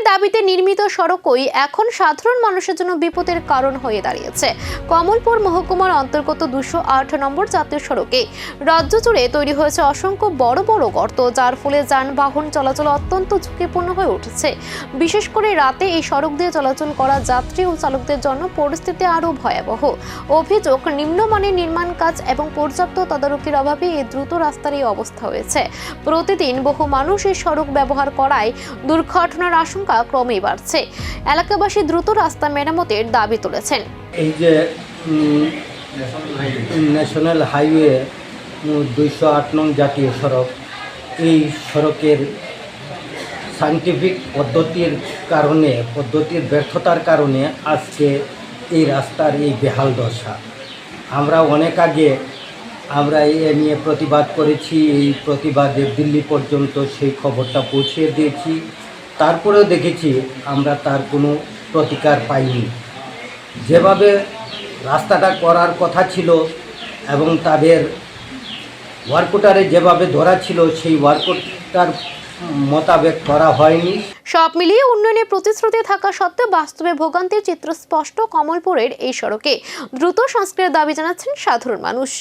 দাবিতে নির্মিত সড়কই এখন সাধারণ মানুষের জন্য বিপদের কারণ হয়ে দাঁড়িয়েছে। কমলপুর মহকুমার অন্তর্গত 208 নম্বর জাতীয় সড়কে রাজ্য জুড়ে তৈরি হয়েছে অসংখ্য বড় বড় গর্ত, যার ফলে যানবাহন চলাচল অত্যন্ত ঝুঁকিপূর্ণ হয়ে উঠেছে। বিশেষ করে রাতে এই সড়ক দিয়ে চলাচল করা যাত্রী ও চালকদের জন্য পরিস্থিতি আরও ভয়াবহ। অভিযোগ, নিম্নমানের নির্মাণ কাজ এবং পর্যাপ্ত তদারকির অভাবে এই দ্রুত রাস্তার এই অবস্থা হয়েছে। প্রতিদিন বহু মানুষ এই সড়ক ব্যবহার করায় দুর্ঘটনার আশঙ্কা ক্রমেই বাড়ছে। এলাকাবাসী দ্রুত রাস্তা মেরামতের দাবি তুলেছেন। এই যে ন্যাশনাল হাইওয়ে 208 নং জাতীয় সড়ক, এই সড়কের সায়েন্টিফিক পদ্ধতির ব্যর্থতার কারণে আজকে এই রাস্তার এই বেহাল দশা। আমরা অনেক আগে এ নিয়ে প্রতিবাদ করেছি, এই প্রতিবাদে দিল্লি পর্যন্ত সেই খবরটা পৌঁছিয়ে দিয়েছি। তারপরেও দেখেছি আমরা তার কোনো প্রতিকার পাইনি। যেভাবে রাস্তাটা করার কথা ছিল এবং তাদের ওয়ার্কটারে যেভাবে ধরা ছিল সেই ওয়ার্কটার মোতাবেক করা হয়নি। সব মিলিয়ে উন্নয়নের প্রতিশ্রুতি থাকা সত্ত্বেও বাস্তবে ভোগান্তির চিত্র স্পষ্ট। কমলপুরের এই সড়কে দ্রুত সংস্কারের দাবি জানাচ্ছেন সাধারণ মানুষ।